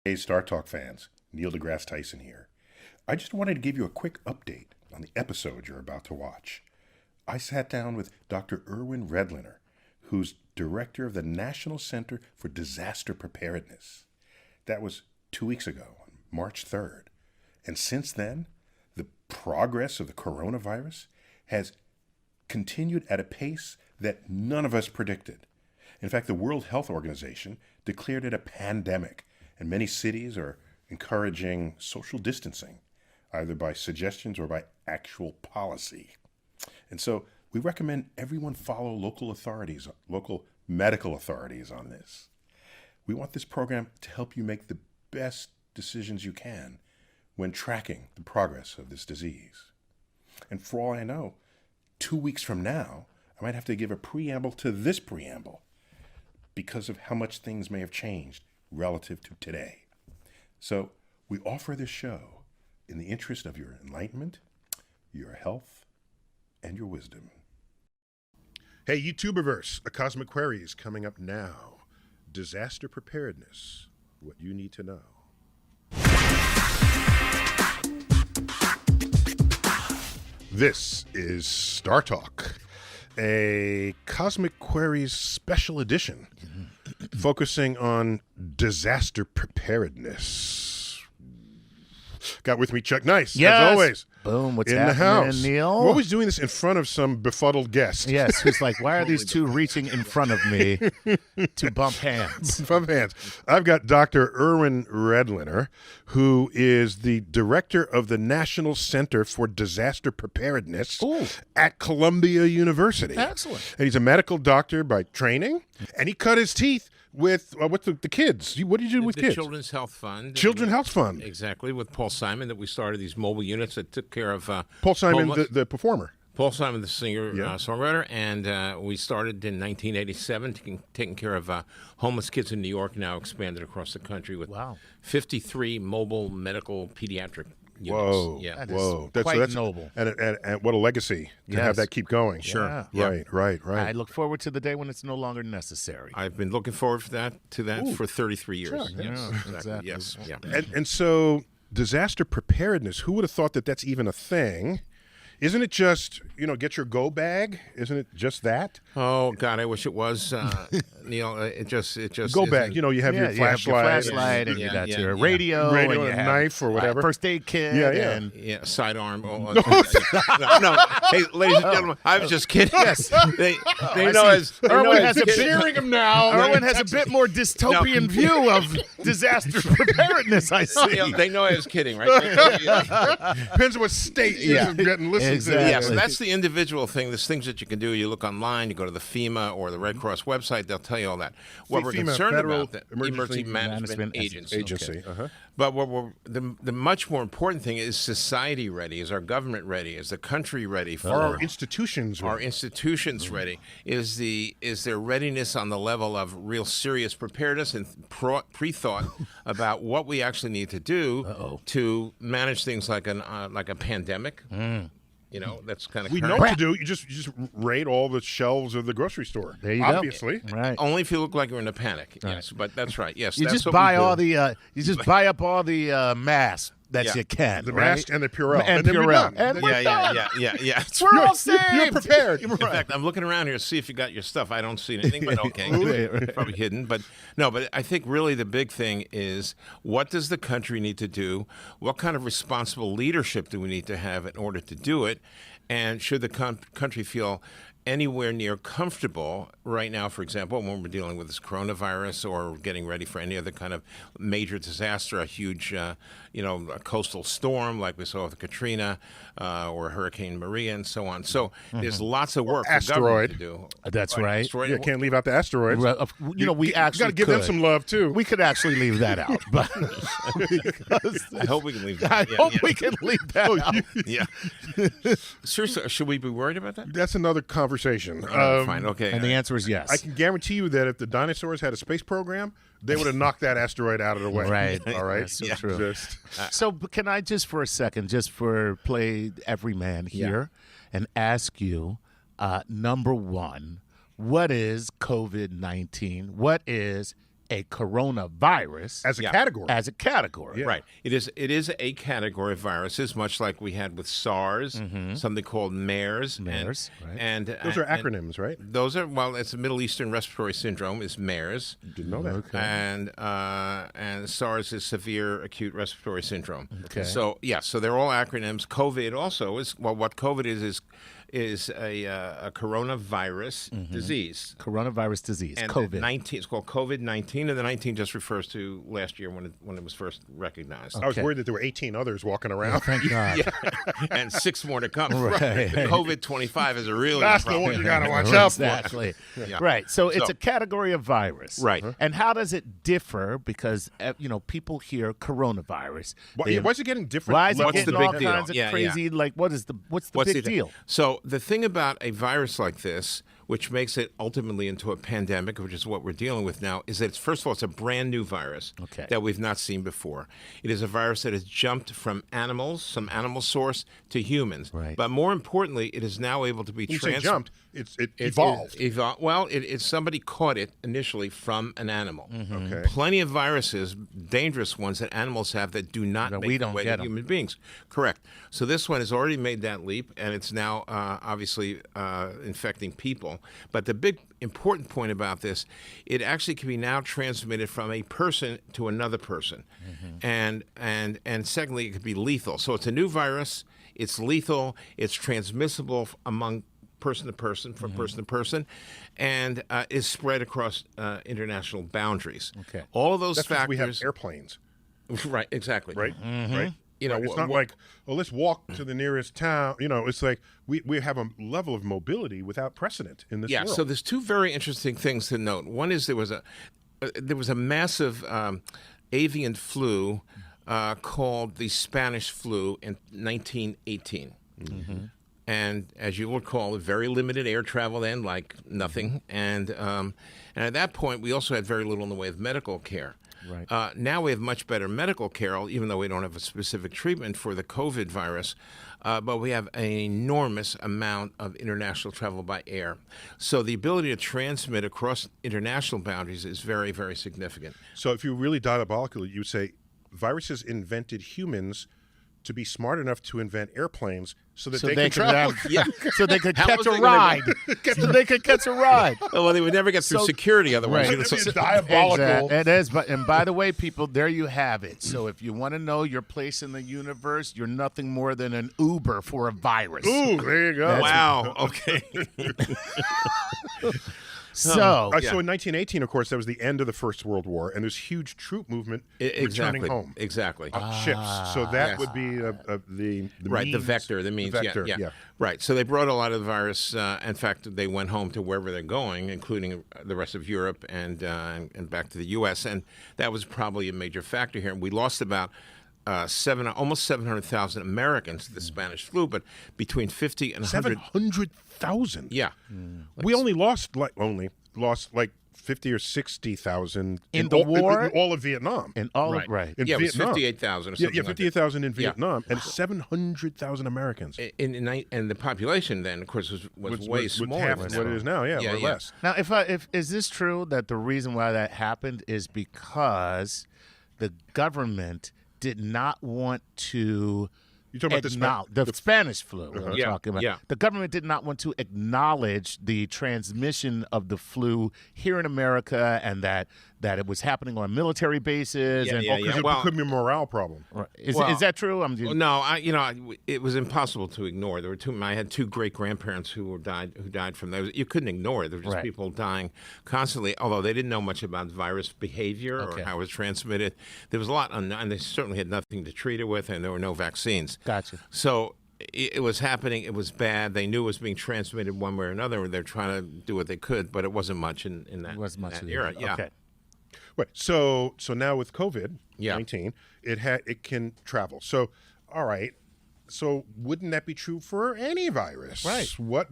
Hey, Startalk fans, Neil deGrasse Tyson here. I just wanted to give you a quick update on the episode you're about to watch. I sat down with Dr. Erwin Redliner, who's director of the National Center for Disaster Preparedness. That was 2 weeks ago, on March 3rd. And since then, the progress of the coronavirus has continued at a pace that none of us predicted. In fact, the World Health Organization declared it a pandemic, and many cities are encouraging social distancing, either by suggestions or by actual policy. And so we recommend everyone follow local authorities, local medical authorities on this. We want this program to help you make the best decisions you can when tracking the progress of this disease. And for all I know, 2 weeks from now, I might have to give a preamble to this preamble because of how much things may have changed relative to today. So we offer this show in the interest of your enlightenment, your health, and your wisdom. Hey, YouTuberverse, A Cosmic Query is coming up now. Disaster preparedness, what you need to know. This is Startalk, a Cosmic Queries special edition focusing on disaster preparedness. Got with me Chuck Nice, yes. as always. Boom, what's in happening, the house. Neil? We're always doing this in front of some befuddled guest. Yes, who's like, why are these two reaching in front of me to bump hands? Bump hands. I've got Dr. Erwin Redliner, who is the director of the National Center for Disaster Preparedness at Columbia University. Excellent. And he's a medical doctor by training, and he cut his teeth with the kids. What did you do with kids? The Children's Health Fund. Children's Health Fund. Exactly, with Paul Simon, that we started these mobile units that took care of Paul Simon, the performer. Paul Simon, the singer, songwriter, and we started in 1987 taking care of homeless kids in New York, now expanded across the country with 53 mobile medical pediatric units. Whoa, yeah. That's quite noble. And what a legacy to have that keep going. Sure. Yeah. Right. I look forward to the day when it's no longer necessary. I've been looking forward for that for 33 years. Sure, Yes, exactly. Yes, yeah. And so disaster preparedness, who would have thought that that's even a thing? Isn't it just, get your go bag? Isn't it just that? Oh God, I wish it was, Neil. It just go isn't. bag. You have your flashlight, and you got your radio, and and you a have knife or whatever, first aid kit, and sidearm. No. Hey, ladies and gentlemen, I was just kidding. Yes, they know as Erwin has a cheering him now. Erwin has a bit more dystopian view of disaster preparedness. I see. They know I was kidding, right? Depends on what state you're getting listened Exactly. to. Yes, that's the individual thing. There's things that you can do. You look online, you go to the FEMA or the Red Cross website, they'll tell you all that. What we're FEMA, concerned Federal about, the Emergency Management Agency. Okay. But the much more important thing is society ready? Is our government ready? Is the country ready? For our institutions ready? Our institutions ready? Is their readiness on the level of real serious preparedness and pre-thought about what we actually need to do to manage things like a pandemic? That's kind of we know what to do. You just raid all the shelves of the grocery store. There you obviously. go. Right. Only if you look like you're in a panic. Yes, but that's right. Yes, You that's just what buy we do. all the. You just buy up all the masks that you can. The right? mask and the Purell. And then we're Purell. done. And we're done. Yeah. We're all saved. You're prepared. In fact, I'm looking around here to see if you got your stuff. I don't see anything, but okay. It's probably hidden. But I think really the big thing is, what does the country need to do? What kind of responsible leadership do we need to have in order to do it? And should the country feel anywhere near comfortable right now, for example, when we're dealing with this coronavirus or getting ready for any other kind of major disaster, a huge, a coastal storm like we saw with Katrina or Hurricane Maria and so on. So there's lots of work for government to do. That's right. Asteroid. Yeah, can't leave out the asteroids. We actually got to give them some love too. We could actually leave that out, but I hope we can leave that. I hope we can leave that out. Yeah. Seriously, should we be worried about that? That's another conversation. Fine. Okay. And the answer is yes. I can guarantee you that if the dinosaurs had a space program, they would have knocked that asteroid out of the way. Right. All right. That's so true. Just, So can I just for a second, just for play everyman here, and ask you, number one, what is COVID-19? What is a coronavirus As a Yeah. category. as a category. Right. It is a category of viruses, much like we had with SARS, something called MERS. MERS, right. And Those are acronyms, right? Those are, well, it's a Middle Eastern Respiratory Syndrome is MERS. Didn't know that. Okay. And SARS is Severe Acute Respiratory Syndrome. Okay. So so they're all acronyms. COVID also is, well, what COVID is a coronavirus disease. Coronavirus disease, And COVID. 19, it's called COVID-19, and the 19 just refers to last year when it was first recognized. I was Okay. worried that there were 18 others walking around. Thank God. And 6 more to come. Right. The COVID-25 is a really That's the problem. one you got to watch out for. Exactly. Yeah. Right. So it's So- a category of virus. Right. And how does it differ? Because, people hear coronavirus. Why is it getting different? Why is it levels What's the getting big all deal? kinds of Yeah, crazy, like, what's the big deal? So the thing about a virus like this, which makes it ultimately into a pandemic, which is what we're dealing with now, is that first of all, it's a brand new virus that we've not seen before. It is a virus that has jumped from animals, some animal source, to humans. Right. But more importantly, it is now able to be When you say transferred. jumped, it evolved. Well, it's somebody caught it initially from an animal. Okay. Plenty of viruses, dangerous ones that animals have that do not That make we their don't way get to 'em. human beings. Correct. So this one has already made that leap, and it's now obviously infecting people. But the big important point about this, it actually can be now transmitted from a person to another person, and secondly, it could be lethal. So it's a new virus. It's lethal. It's transmissible among person to person, from person to person, and is spread across international boundaries. Okay. All of those That's because factors. we have airplanes, right? Exactly. right? Right. You know, it's not like, let's walk to the nearest town. It's like we have a level of mobility without precedent in this Yeah. world. So there's two very interesting things to note. One is there was a massive avian flu called the Spanish flu in 1918. And as you recall, very limited air travel then, like nothing. And at that point, we also had very little in the way of medical care. Right. Now we have much better medical care, even though we don't have a specific treatment for the COVID virus. But we have an enormous amount of international travel by air. So the ability to transmit across international boundaries is very, very significant. So if you really diabolically, you would say viruses invented humans to be smart enough to invent airplanes so that So they they can travel. so they could How catch was a they gonna ride. So they could catch a ride. Well, they would never get through So- security otherwise. Right. You know, It'd be so- diabolical. It is, and by the way, people, there you have it. So if you want to know your place in the universe, you're nothing more than an Uber for a virus. Ooh, there you go. wow. Okay. So So in 1918, of course, that was the end of the First World War, and there's huge troop movement Exactly. returning home. Exactly. Ships. So that Yes. would be the Right, the means- vector, the means, vector, yeah. Right, so they brought a lot of the virus. In fact, they went home to wherever they're going, including the rest of Europe and back to the U.S., and that was probably a major factor here. We lost about almost 700,000 Americans to the Spanish flu, but between 50 and 100. 700,000. Yeah. We only lost like 50 or 60,000 In the war? in all of Vietnam. and all Right. right. In Yeah, it was Vietnam. 58,000 or Yeah, something yeah, like that. 58,000 in Vietnam and 700,000 Americans. And the population then, of course, was way with smaller. half than what that. it is now, or Yeah. less. Now, if is this true that the reason why that happened is because the government did not want to You talking about the Spanish flu we're Yeah, talking about. yeah. The government did not want to acknowledge the transmission of the flu here in America and that it was happening on military bases. Yeah, and yeah, Because Well- it could be a morale problem. Is Well- that true? No, it was impossible to ignore. There were I had two great grandparents who died from those. You couldn't ignore it. There were just Right. people dying constantly. Although they didn't know much about virus behavior Okay. or how it was transmitted. There was a lot, and they certainly had nothing to treat it with, and there were no vaccines. Gotcha. So it was happening. It was bad. They knew it was being transmitted one way or another. And they're trying to do what they could, but it wasn't much in that, It wasn't much that of the- era. Yeah. Okay. Right. So now with COVID-19, it can travel. So, all right. So wouldn't that be true for any virus? Right. What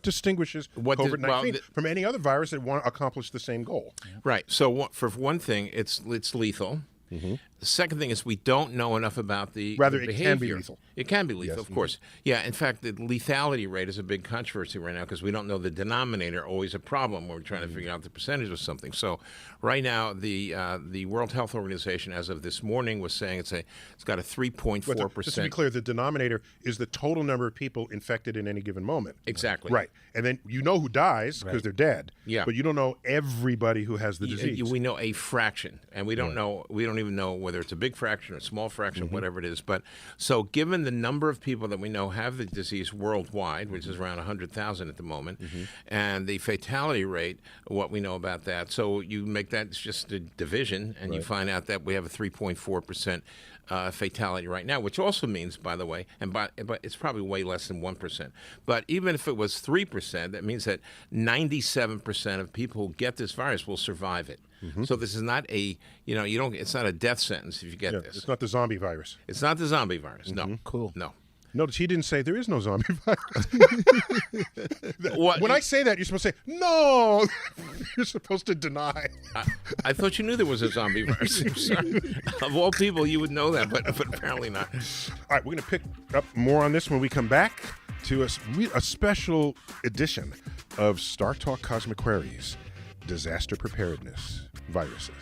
distinguishes COVID-19 well, from any other virus that want to accomplish the same goal? Right. So for one thing, it's lethal. The second thing is we don't know enough about the Rather, the it behavior. can be lethal. It can be lethal, Yes. of course. Yeah, in fact, the lethality rate is a big controversy right now because we don't know the denominator. Always a problem when we're trying to figure out the percentage of something. So, right now, the World Health Organization, as of this morning, was saying it's got a 3.4%. Just to be clear, the denominator is the total number of people infected in any given moment. Exactly. Right. And then you know who dies because they're dead. Yeah. But you don't know everybody who has the disease. We know a fraction, and we don't know. We don't even know whether it's a big fraction or a small fraction, whatever it is. But so, given the number of people that we know have the disease worldwide, which is around 100,000 at the moment, and the fatality rate, what we know about that, so you make that just a division, and you find out that we have a 3.4% fatality right now, which also means, by the way, but it's probably way less than 1%. But even if it was 3%, that means that 97% of people who get this virus will survive it. So this is not a, it's not a death sentence if you get this. It's not the zombie virus. It's not the zombie virus. No. Cool. No. Notice he didn't say there is no zombie virus. When I say that, you're supposed to say, no. You're supposed to deny. I thought you knew there was a zombie virus. I'm sorry. Of all people, you would know that, but apparently not. All right, we're going to pick up more on this when we come back to a special edition of Startalk Cosmic Queries, Disaster Preparedness Viruses.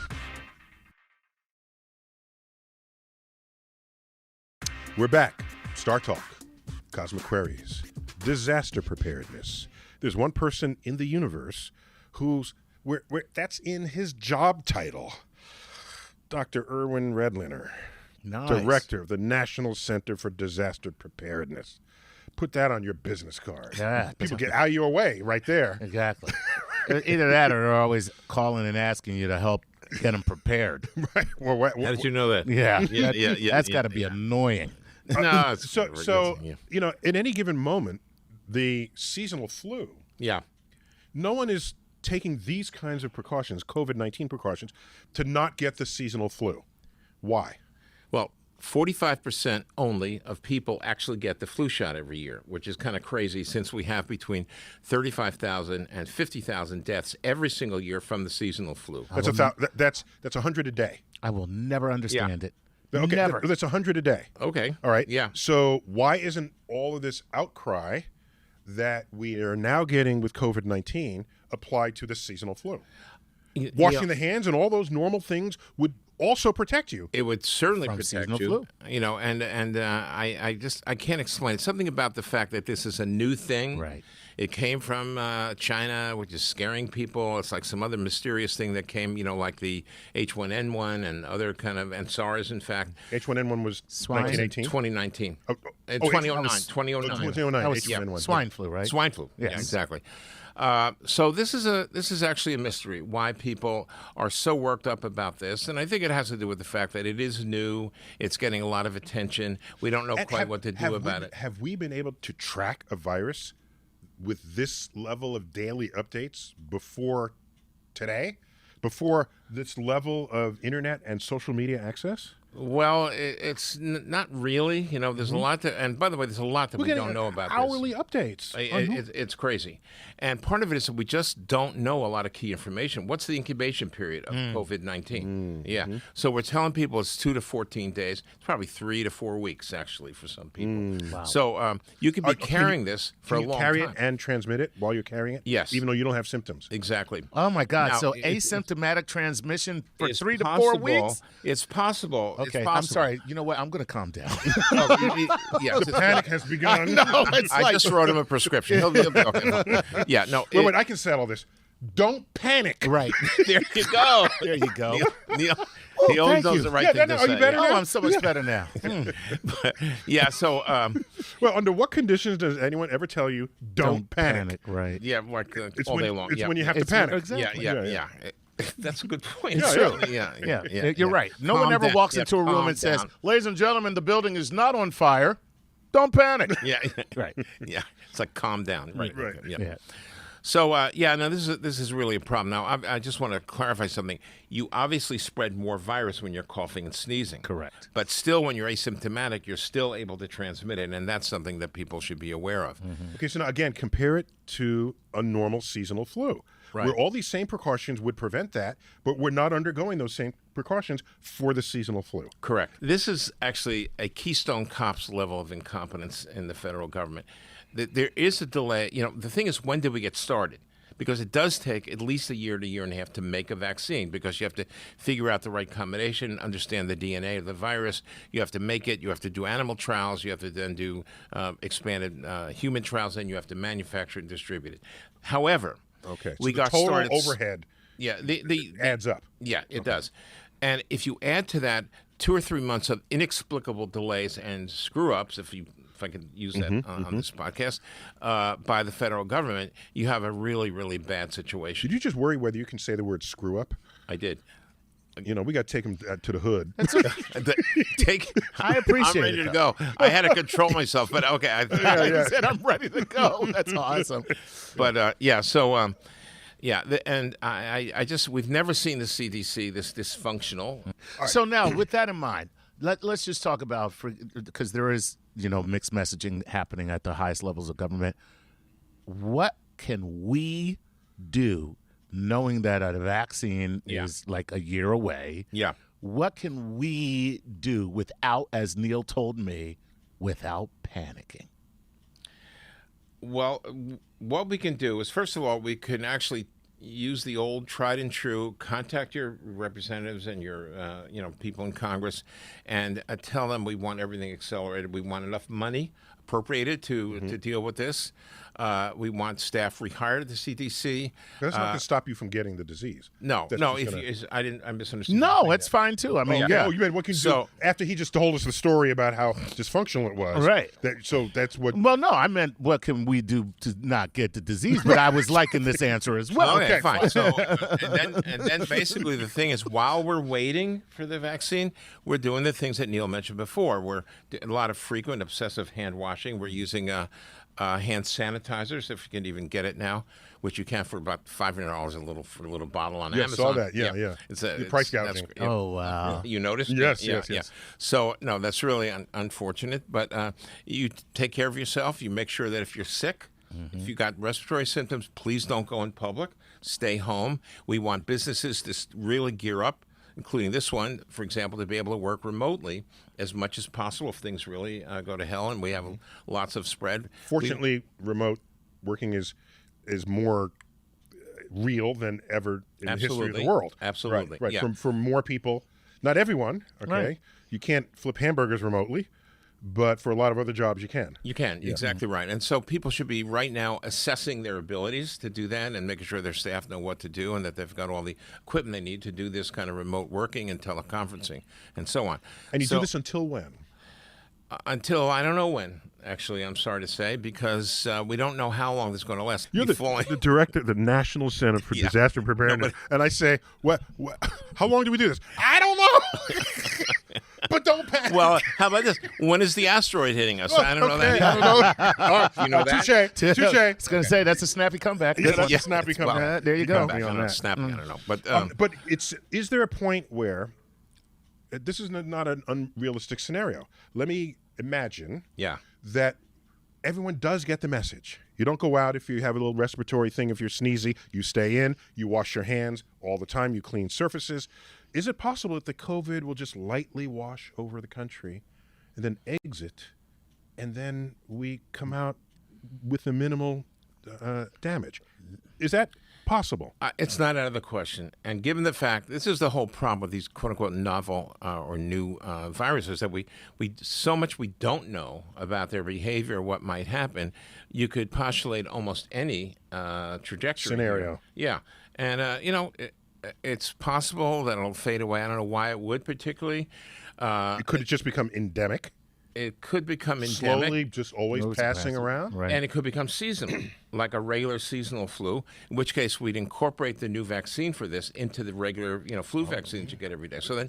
We're back. Startalk, Cosmic Queries, Disaster Preparedness. There's one person in the universe who's where that's in his job title. Dr. Erwin Redliner, Nice. Director of the National Center for Disaster Preparedness. Put that on your business card. Yeah. People get out of your way right there. Exactly. Either that or they're always calling and asking you to help get them prepared. Right. Well, How did you know that? Yeah. Yeah, That's got to be annoying. No, it's So in any given moment, the seasonal flu, yeah. no one is taking these kinds of precautions, COVID-19 precautions, to not get the seasonal flu. Why? Well, 45% only of people actually get the flu shot every year, which is kind of crazy since we have between 35,000 and 50,000 deaths every single year from the seasonal flu. That's 100 a day. I will never understand it. Okay, Never. that's 100 a day. Okay. All right. Yeah. So why isn't all of this outcry that we are now getting with COVID-19 applied to the seasonal flu? Washing the hands and all those normal things would also protect you. It would certainly From protect seasonal you. flu. I can't explain it. Something about the fact that this is a new thing. Right. It came from China, which is scaring people. It's like some other mysterious thing that came, like the H1N1 and other kind of, and SARS, in fact. H1N1 was Swine. 1918? 2019. Oh, 2009. 2009. 2009. That was H1N1. swine flu, right? Swine flu. Yes. Yeah, exactly. So this is actually a mystery why people are so worked up about this, and I think it has to do with the fact that it is new. It's getting a lot of attention. We don't know quite what to do about it. Have we been able to track a virus with this level of daily updates before today? Before this level of internet and social media access? Well, it's not really. There's a lot to, and by the way, there's a lot that we don't know about this. Hourly updates. It's crazy. And part of it is that we just don't know a lot of key information. What's the incubation period of COVID-19? Yeah. So we're telling people it's 2 to 14 days. It's probably 3 to 4 weeks, actually, for some people. Wow. So you could be carrying this for a long carry time. it and transmit it while you're carrying it? Yes. Even though you don't have symptoms? Exactly. Oh, my God. Now, So asymptomatic transmission for It's 3 to 4 possible. weeks? It's possible. Okay, It's I'm possible. sorry. You know what? I'm going to calm down. Yeah, Panic has begun. No, it's I just wrote him a prescription. He'll be okay. Yeah, no. Wait, I can settle this. Don't panic. Right. There you go. There you go. Neil, he always thank does you. the right Yeah, thing to are you say. better Oh, now? I'm so much better now. Yeah, so Well, under what conditions does anyone ever tell you don't panic? Right. yeah, like It's all when, day long. It's yeah. when you have to It's- panic. exactly. Yeah. That's a good point. Yeah, Certainly, Yeah, yeah. you're right. No Calm one ever down. walks Yeah, into a room calm and says, down. "Ladies and gentlemen, the building is not on fire. Don't panic." Yeah, Right. yeah. It's like calm down. Right. Yeah. Yeah. So no, this is really a problem. Now, I just want to clarify something. You obviously spread more virus when you're coughing and sneezing. Correct. But still, when you're asymptomatic, you're still able to transmit it, and that's something that people should be aware of. Okay, so now again, compare it to a normal seasonal flu. Right. where all these same precautions would prevent that, but we're not undergoing those same precautions for the seasonal flu. Correct. This is actually a Keystone Cops level of incompetence in the federal government. There is a delay. The thing is, when did we get started? Because it does take at least a year to year and a half to make a vaccine, because you have to figure out the right combination, understand the DNA of the virus. You have to make it. You have to do animal trials. You have to then do expanded human trials, and you have to manufacture and distribute it. However, Okay, so we the got total started. overhead Yeah, the adds up. Yeah, it does. And if you add to that 2 or 3 months of inexplicable delays and screw-ups, if I could use that on this podcast, by the federal government, you have a really, really bad situation. Did you just worry whether you can say the word screw up? I did. We got to take them to the hood. I appreciate I'm ready it, to go. I had to control myself, but okay. I said I'm ready to go. That's awesome. But we've never seen the CDC this dysfunctional. So now, with that in mind, let's just talk about, because there is mixed messaging happening at the highest levels of government. What can we do, knowing that a vaccine is like a year away? Yeah. What can we do without, as Neil told me, without panicking? Well, what we can do is, first of all, we can actually use the old tried and true, contact your representatives and your people in Congress and tell them we want everything accelerated. We want enough money appropriated to deal with this. We want staff rehired at the CDC. That's not going to stop you from getting the disease. No. I misunderstood. No, it's fine too. I mean, you mean what can you do after he just told us the story about how dysfunctional it was? Right. So that's what. Well, no, I meant what can we do to not get the disease, but I was liking this answer as well. Okay, fine. So, and then basically the thing is, while we're waiting for the vaccine, we're doing the things that Neil mentioned before. We're a lot of frequent obsessive hand washing. We're using hand sanitizers, if you can even get it now, which you can for about $500 for a little bottle on Amazon. Saw that. Yeah. It's price gouging. Oh, wow. You noticed? Yes. So, no, that's really unfortunate, but you take care of yourself. You make sure that if you're sick, if you got respiratory symptoms, please don't go in public. Stay home. We want businesses to really gear up, including this one, for example, to be able to work remotely as much as possible if things really go to hell and we have lots of spread. Fortunately, remote working is more real than ever in the history of the world. Absolutely. Right. Yeah. For more people, not everyone, okay? Right. You can't flip hamburgers remotely, but for a lot of other jobs you can. You can, exactly right. And so people should be right now assessing their abilities to do that and making sure their staff know what to do and that they've got all the equipment they need to do this kind of remote working and teleconferencing and so on. And you do this until when? Until I don't know when, actually, I'm sorry to say, because we don't know how long this is going to last. You're the director of the National Center for Disaster Preparedness. And I say, what? How long do we do this? I don't know. But don't panic. Well, how about this? When is the asteroid hitting us? I don't know that. I don't know. You know that? Touche. I was going to say, that's a snappy comeback. That's a snappy comeback. There you go. I don't know, snappy, I don't know. But is there a point where this is not an unrealistic scenario? Let me imagine that everyone does get the message. You don't go out if you have a little respiratory thing. If you're sneezy, you stay in. You wash your hands all the time. You clean surfaces. Is it possible that the COVID will just lightly wash over the country and then exit, and then we come out with a minimal damage? Is that possible? It's not out of the question. And given the fact, this is the whole problem with these quote-unquote novel or new viruses, that we so much we don't know about their behavior, what might happen. You could postulate almost any trajectory. Scenario. Yeah. And, it's possible that it'll fade away. I don't know why it would particularly. Could it just become endemic? It could become endemic. Slowly, just always passing around? Right. And it could become seasonal, like a regular seasonal flu, in which case we'd incorporate the new vaccine for this into the regular flu vaccines you get every day. So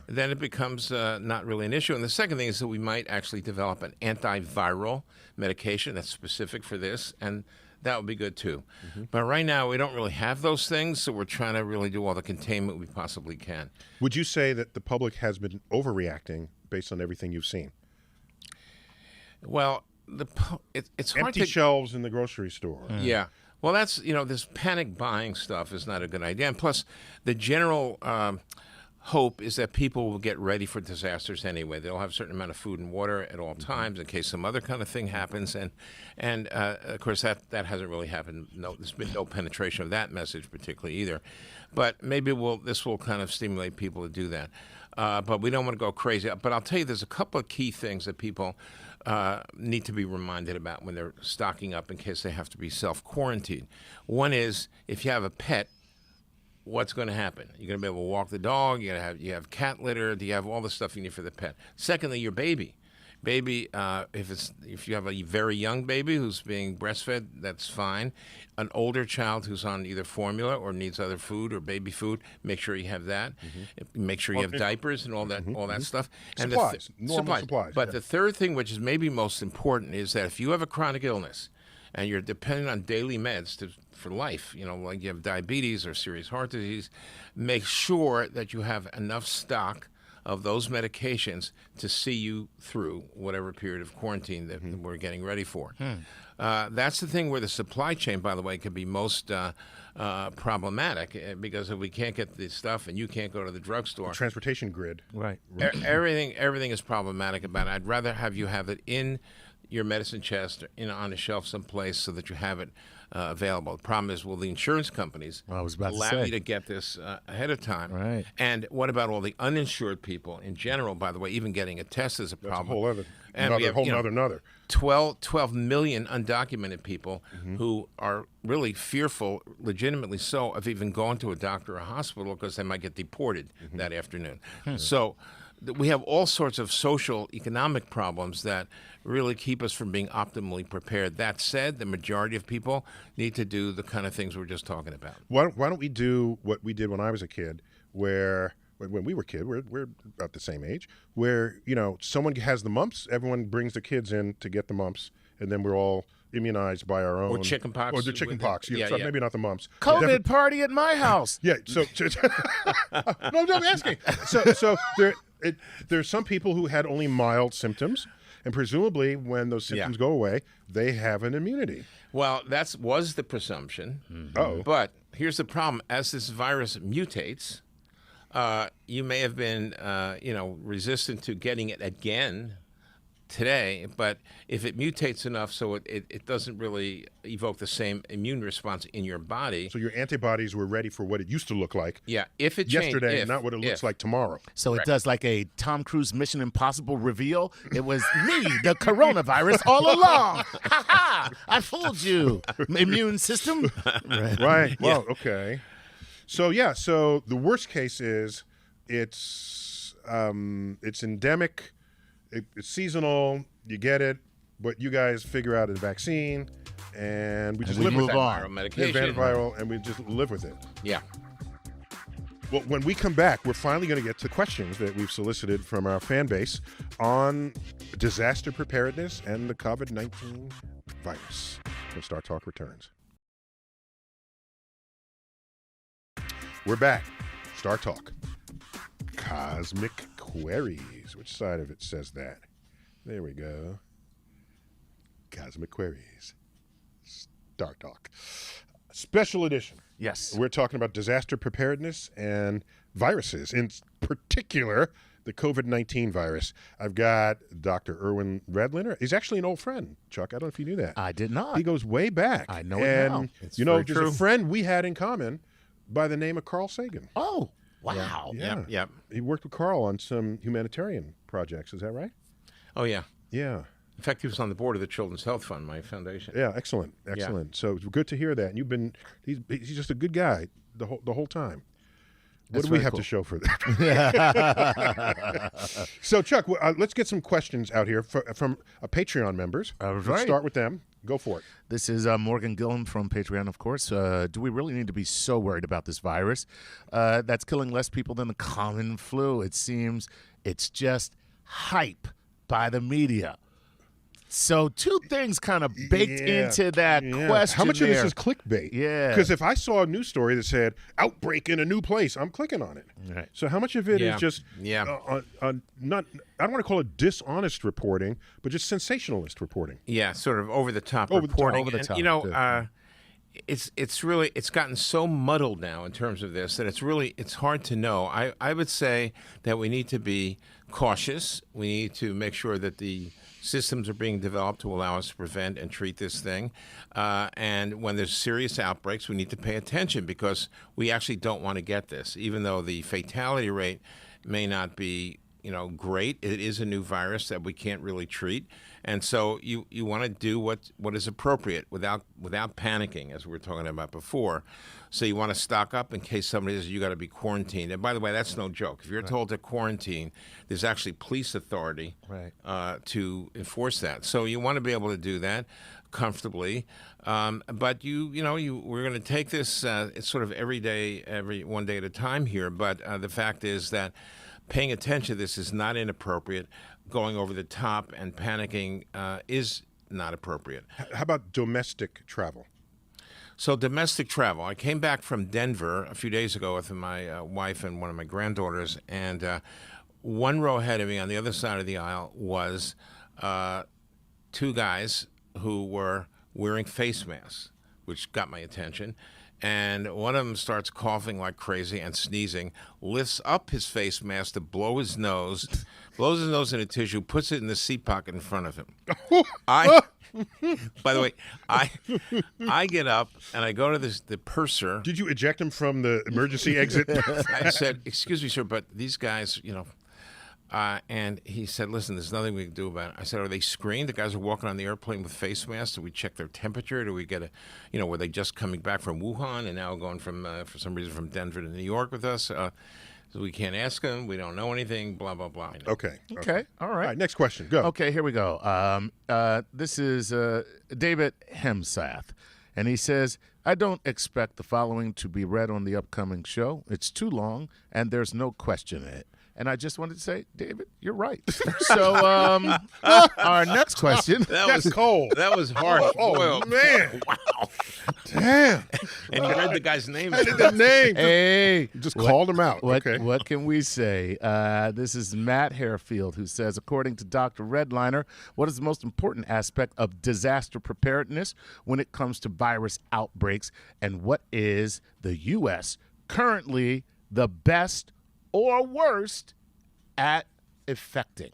then it becomes not really an issue. And the second thing is that we might actually develop an antiviral medication that's specific for this, and that would be good too. But right now we don't really have those things, so we're trying to really do all the containment we possibly can. Would you say that the public has been overreacting based on everything you've seen? Well, it's hard Empty to shelves in the grocery store. Yeah. Well, that's, this panic buying stuff is not a good idea. And plus, the general hope is that people will get ready for disasters anyway. They'll have a certain amount of food and water at all times in case some other kind of thing happens. And of course, that hasn't really happened. No, there's been no penetration of that message particularly either. But maybe this will kind of stimulate people to do that. But we don't want to go crazy. But I'll tell you, there's a couple of key things that people need to be reminded about when they're stocking up in case they have to be self-quarantined. One is, if you have a pet, what's going to happen? You're going to be able to walk the dog. You have cat litter. You have all the stuff you need for the pet. Secondly, your baby. Baby, if you have a very young baby who's being breastfed, that's fine. An older child who's on either formula or needs other food or baby food, make sure you have that. Make sure you have diapers and all that stuff. And Supplies, normal supplies. But the third thing, which is maybe most important, is that if you have a chronic illness and you're dependent on daily meds for life, like you have diabetes or serious heart disease, make sure that you have enough stock of those medications to see you through whatever period of quarantine that we're getting ready for. That's the thing where the supply chain, by the way, can be most problematic, because if we can't get the stuff and you can't go to the drugstore. The transportation grid. Right. Everything is problematic about it. I'd rather have you have it in your medicine chest on a shelf someplace so that you have it available. The problem is, the insurance companies allow you to get this ahead of time. Right. And what about all the uninsured people in general? By the way, even getting a test is a problem. That's a whole other. 12 million undocumented people who are really fearful, legitimately so, of even going to a doctor or a hospital because they might get deported that afternoon. So we have all sorts of social, economic problems that really keep us from being optimally prepared. That said, the majority of people need to do the kind of things we're just talking about. Why don't we do what we did when I was a kid, where when we were kids, we're about the same age, where, someone has the mumps, everyone brings the kids in to get the mumps, and then we're all immunized by our own. Or chickenpox. Or the chickenpox. So maybe not the mumps. COVID party at my house. Yeah. So no, I'm asking. So there's some people who had only mild symptoms, and presumably when those symptoms go away, they have an immunity. Well, that was the presumption. But here's the problem: as this virus mutates, you may have been, resistant to getting it again today, but if it mutates enough so it doesn't really evoke the same immune response in your body. So your antibodies were ready for what it used to look like. Yeah, if it yesterday, not what it looks like tomorrow. So it does like a Tom Cruise Mission Impossible reveal. It was me, the coronavirus, all along. Ha ha! I fooled you, immune system. Right. Well, okay. So so the worst case is it's endemic. It's seasonal. You get it, but you guys figure out a vaccine, and we just live with that viral medication, antiviral, and we just live with it. Yeah. Well, when we come back, we're finally going to get to questions that we've solicited from our fan base on disaster preparedness and the COVID-19 virus. When Startalk returns. We're back. Startalk. Cosmic Queries. Which side of it says that? There we go. Cosmic Queries. Startalk. Special edition. Yes. We're talking about disaster preparedness and viruses, in particular, the COVID-19 virus. I've got Dr. Erwin Redliner. He's actually an old friend, Chuck. I don't know if you knew that. I did not. He goes way back. I know it now. It's there's true. a friend we had in common by the name of Carl Sagan. Oh, wow. Yeah. Yep. He worked with Carl on some humanitarian projects. Is that right? Oh, yeah. Yeah. In fact, he was on the board of the Children's Health Fund, my foundation. Yeah, excellent. So it's good to hear that. And he's just a good guy the whole time. What do we have to show for that? So, Chuck, let's get some questions out here from Patreon members. Let's start with them. Go for it. This is Morgan Gillum from Patreon, of course. Do we really need to be so worried about this virus that's killing less people than the common flu? It seems it's just hype by the media. So two things kind of baked into that question. How much of this is clickbait? Yeah. Because if I saw a news story that said outbreak in a new place, I'm clicking on it. Right. So how much of it is just not, I don't want to call it dishonest reporting, but just sensationalist reporting? Yeah, sort of over the top Over the top. reporting. Over the And, top, it's really it's gotten so muddled now in terms of this that it's hard to know. I would say that we need to be cautious. We need to make sure that the systems are being developed to allow us to prevent and treat this thing. And when there's serious outbreaks, we need to pay attention because we actually don't want to get this. Even though the fatality rate may not be, great, it is a new virus that we can't really treat. And so you want to do what is appropriate without panicking, as we were talking about before. So you want to stock up in case somebody says you got to be quarantined. And by the way, that's no joke. If you're told to quarantine, there's actually police authority to enforce that. So you want to be able to do that comfortably. But we're going to take this. It's sort of every one day at a time here. But the fact is that paying attention to this is not inappropriate. Going over the top and panicking is not appropriate. How about domestic travel? So domestic travel. I came back from Denver a few days ago with my wife and one of my granddaughters, and one row ahead of me on the other side of the aisle was two guys who were wearing face masks, which got my attention. And one of them starts coughing like crazy and sneezing, lifts up his face mask to blow his nose, blows his nose in a tissue, puts it in the seat pocket in front of him. By the way, I get up and I go to the purser. Did you eject him from the emergency exit? I said, "Excuse me, sir, but these guys, and he said, listen, there's nothing we can do about it. I said, are they screened? The guys are walking on the airplane with face masks. Do we check their temperature? Do we get were they just coming back from Wuhan and now going from, for some reason, from Denver to New York with us? So we can't ask them. We don't know anything, blah, blah, blah. Okay. All right. Next question. Go. Okay, here we go. This is David Hemsath, and he says, I don't expect the following to be read on the upcoming show. It's too long, and there's no question in it. And I just wanted to say, David, you're right. So our next question. That's cold. That was harsh. Oh, man. Wow. Damn. And you read the guy's name. I did the name. Hey. Just called him out. Okay. What can we say? This is Matt Harefield who says, according to Dr. Redliner, what is the most important aspect of disaster preparedness when it comes to virus outbreaks? And what is the U.S. currently the best or worst at effecting?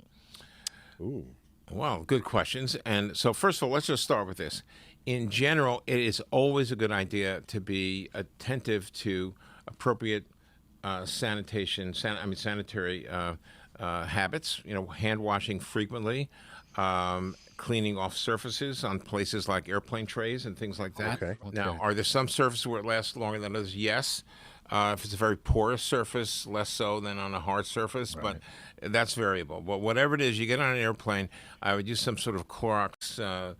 Ooh. Well, good questions. And so first of all, let's just start with this. In general, it is always a good idea to be attentive to appropriate sanitary habits, hand washing frequently, cleaning off surfaces on places like airplane trays and things like that. Okay. Now, are there some surfaces where it lasts longer than others? Yes. If it's a very porous surface, less so than on a hard surface, but that's variable. But whatever it is, you get on an airplane, I would use some sort of Clorox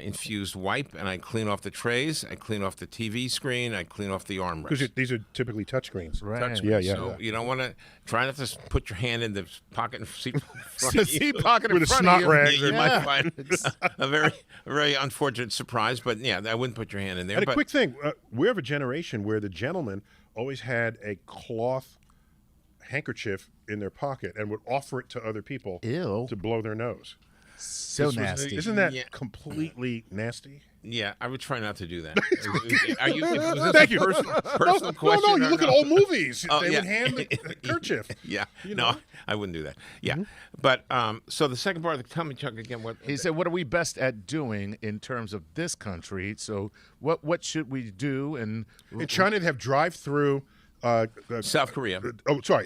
infused wipe, and I clean off the trays, I clean off the TV screen, I clean off the armrest. Because these are typically touchscreen. Right. Yeah. So you don't want to try not to put your hand in the pocket and seat pocket in With a front snot of you. rag. You might find a very unfortunate surprise, but yeah, I wouldn't put your hand in there. And but a quick thing, we're of a generation where the gentleman always had a cloth handkerchief in their pocket and would offer it to other people Ew. to blow their nose. So nasty. Isn't that Yeah. completely nasty? Yeah, I would try not to do that. Are you? Was this Thank a you. personal question? No, you or look at old movies. Oh, they yeah. would hand the kerchief. Yeah, You no, know? I wouldn't do that. Yeah, but so the second part of the tell me, Chuck, again. What He said, what are we best at doing in terms of this country? So what should we do? And In China, they have drive-through. South Korea?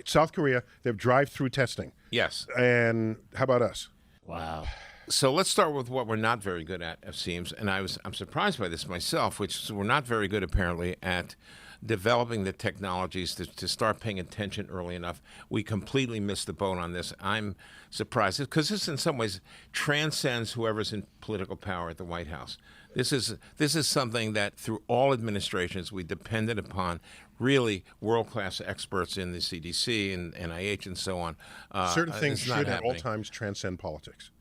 South Korea. They have drive-through testing. Yes. And how about us? wow. So let's start with what we're not very good at, it seems, and I'm surprised by this myself, which is we're not very good apparently at developing the technologies to start paying attention early enough. We completely missed the boat on this. I'm surprised because this in some ways transcends whoever's in political power at the White House. This is something that through all administrations we depended upon really world-class experts in the CDC and NIH and so on. Certain things it's not should at all happening. times transcend politics.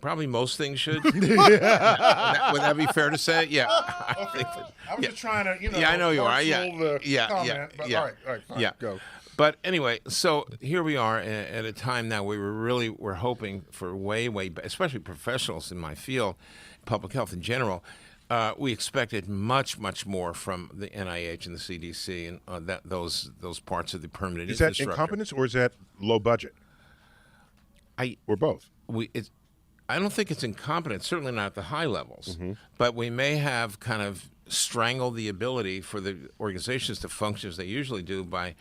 Probably most things should. Would that be fair to say? Yeah. I think that, I was just trying to, yeah, I know you are. Yeah, comment, but all right, fine, yeah. go. But anyway, so here we are at a time now where we're hoping for way, especially professionals in my field, public health in general, we expected much, much more from the NIH and the CDC and those parts of the permanent Is that infrastructure. incompetence or is that low budget? Or both? I don't think it's incompetence, certainly not at the high levels, but we may have kind of strangled the ability for the organizations to function as they usually do by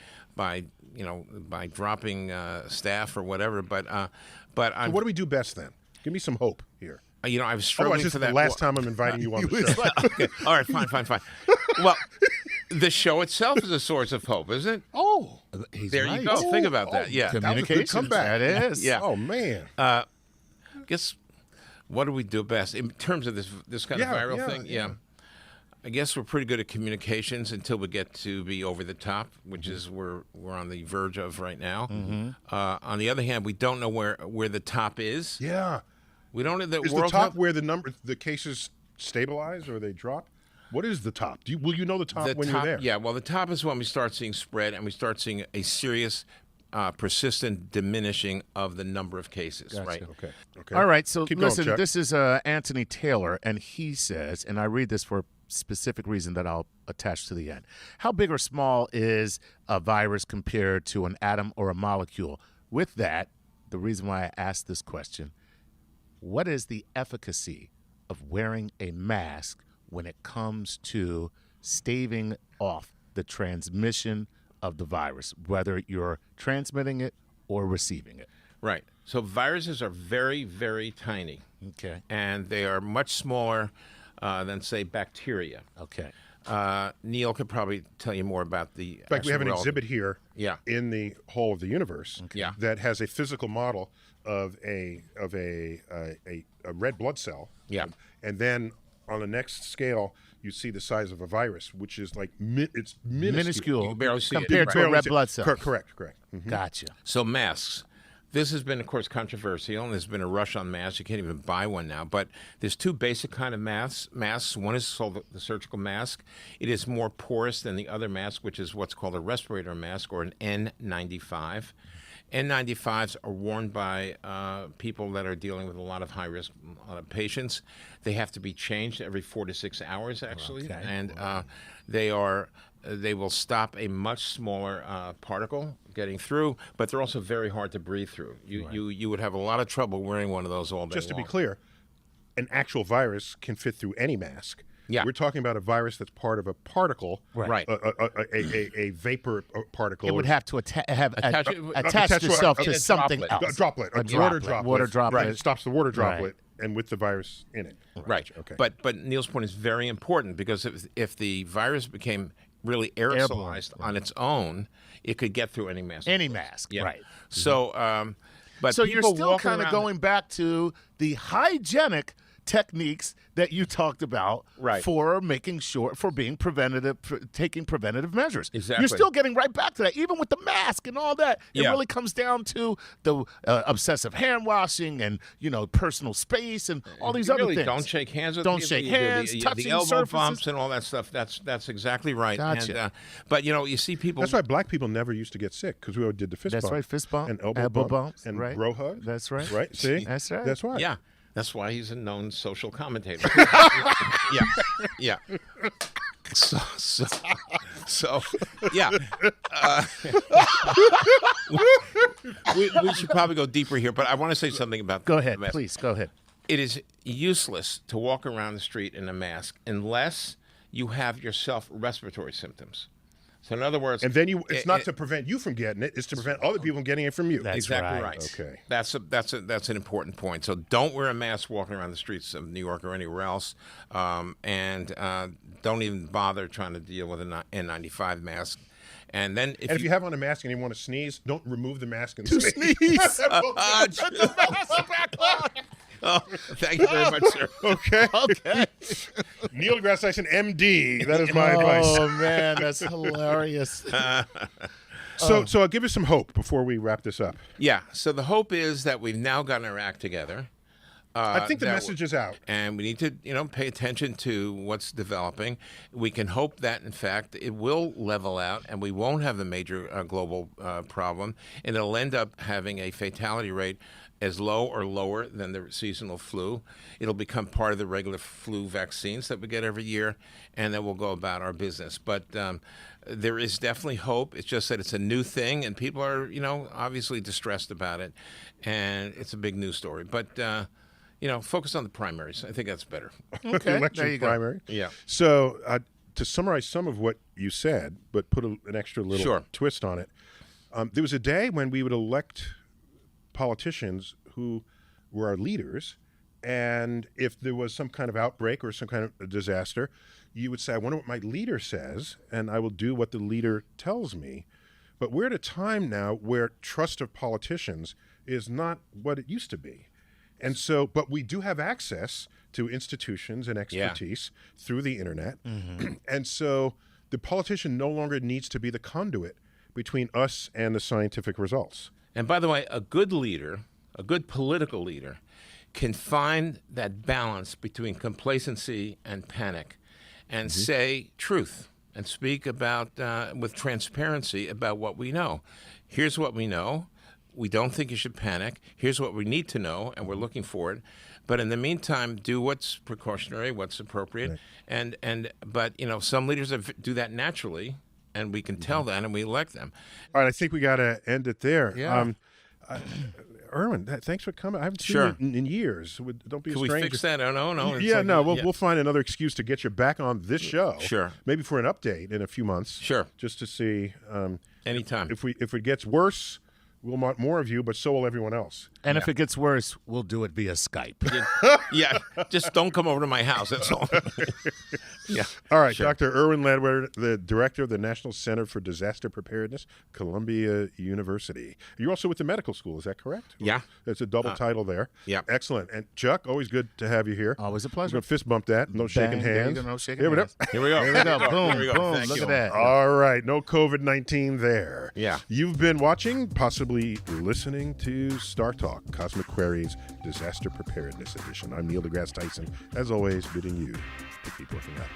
dropping staff or whatever. But So what do we do best then? Give me some hope here. I was Otherwise, struggling this for is that. the last time I'm inviting you on the show. Okay. All right, fine. Well, the show itself is a source of hope, isn't it? Oh, There you go. Think about that. Yeah. Communication. comeback. That is. Yeah. Oh man. I guess what do we do best in terms of this kind of viral thing? Yeah. I guess we're pretty good at communications until we get to be over the top, which is we're on the verge of right now. On the other hand, we don't know where the top is. Yeah. We don't know the Is the world top where the cases stabilize or they drop? What is the top? Will you know the top when you're there? Yeah, well, the top is when we start seeing spread and we start seeing a serious, persistent diminishing of the number of cases, right? Okay. All right, so Keep going, listen, Chuck. this is Anthony Taylor, and he says, and I read this for a specific reason that I'll attach to the end. How big or small is a virus compared to an atom or a molecule? With that, the reason why I asked this question, what is the efficacy of wearing a mask when it comes to staving off the transmission of the virus, whether you're transmitting it or receiving it? Right. So viruses are very, very tiny. Okay. And they are much smaller than, say, bacteria. Okay. Neil could probably tell you more about the. In fact, we have an exhibit here Yeah. in the Hall of the Universe Yeah. that has a physical model of a red blood cell. Yeah. And then on the next scale, you see the size of a virus, which is like it's minuscule. You can barely see it. compared to a Barely red see- blood cell. Correct. Gotcha. So masks. This has been, of course, controversial, and there's been a rush on masks. You can't even buy one now. But there's two basic kind of masks. One is called the surgical mask. It is more porous than the other mask, which is what's called a respirator mask or an N95. N95s are worn by people that are dealing with a lot of high-risk patients. They have to be changed every 4 to 6 hours, actually, Okay. and they will stop a much smaller particle getting through, but they're also very hard to breathe through. You would have a lot of trouble wearing one of those all day Just to be long. clear, an actual virus can fit through any mask. Yeah. We're talking about a virus that's part of a particle, Right. a vapor particle. It would have to attach attach to itself a to something droplet. else. a droplet, A water droplet. Water droplet. Right, it stops the water Right. droplet, and with the virus in it. Right. Okay. But Neil's point is very important because if the virus became really aerosolized on its own, it could get through any mask. Any mask, Yeah. right. So, but So you're people still walking kind of around- going back to the hygienic techniques that you talked about Right. for making sure, for being preventative, for taking preventative measures. Exactly. You're still getting right back to that, even with the mask and all that. It Yeah. really comes down to the obsessive hand washing and, personal space and all these You other really things. don't shake hands with Don't people. shake You do hands, the touching elbow surfaces. bumps and all that stuff. That's exactly right. Gotcha. And, but you see people. That's why black people never used to get sick because we did the fist That's bump. right, fist bump, and elbow, elbow bump, bumps, and right. bro hug. That's right. Right. See, That's right. That's why. Yeah, that's why he's a known social commentator. yeah. So, yeah. We should probably go deeper here, but I want to say something about. Go ahead, the mask. please. Go ahead. It is useless to walk around the street in a mask unless you have yourself respiratory symptoms. So, in other words, And then it's not to prevent you from getting it; it's to prevent other people from getting it from you. That's exactly right. right. Okay. That's an important point. So don't wear a mask walking around the streets of New York or anywhere else, and don't even bother trying to deal with an N95 mask. And then If you have on a mask and you want to sneeze, don't remove the mask and sneeze. Oh, thank you very much, sir. Okay. Okay. Neil deGrasse Tyson, MD. That is my advice. Oh man, that's hilarious. So I'll give you some hope before we wrap this up. Yeah. So the hope is that we've now gotten our act together. I think the that message is out. and we need to, pay attention to what's developing. We can hope that, in fact, it will level out, and we won't have the major global problem, and it'll end up having a fatality rate as low or lower than the seasonal flu. It'll become part of the regular flu vaccines that we get every year, and then we'll go about our business. But there is definitely hope. It's just that it's a new thing, and people are, obviously distressed about it, and it's a big news story. But focus on the primaries. I think that's better. Okay, Election there you primary. go. Yeah. So to summarize some of what you said, but put an extra little twist on it, there was a day when we would elect politicians who were our leaders, and if there was some kind of outbreak or some kind of disaster, you would say, I wonder what my leader says, and I will do what the leader tells me. But we're at a time now where trust of politicians is not what it used to be. And so, but we do have access to institutions and expertise through the internet. Mm-hmm. And so the politician no longer needs to be the conduit between us and the scientific results. And by the way, a good leader, a good political leader, can find that balance between complacency and panic and say truth and speak about, with transparency about what we know. Here's what we know. We don't think you should panic. Here's what we need to know, and we're looking for it. But in the meantime, do what's precautionary, what's appropriate. Right. But some leaders do that naturally, and we can tell that, and we elect them. All right, I think we got to end it there. Yeah. Erwin, thanks for coming. I haven't seen you in years. Don't be a stranger. Can we fix that? Oh, no. We'll find another excuse to get you back on this show. Sure. Maybe for an update in a few months. Sure. Just to see. Anytime. If it gets worse, we'll want more of you, but so will everyone else. And if it gets worse, we'll do it via Skype. Yeah, just don't come over to my house. That's all. Yeah. All right, sure. Dr. Erwin Ledweder, the director of the National Center for Disaster Preparedness, Columbia University. You're also with the medical school, is that correct? Yeah. That's a double title there. Yeah. Excellent. And Chuck, always good to have you here. Always a pleasure. We're going to fist bump that. No shaking hands. No shaking Here hands. Here we go. Here we go. Boom, Here we go. boom. Thank Look you. at that. All right, no COVID-19 there. Yeah. You've been watching, possibly listening to Startalk, Cosmic Query's Disaster Preparedness Edition. I'm Neil deGrasse Tyson, as always, bidding you to keep looking up.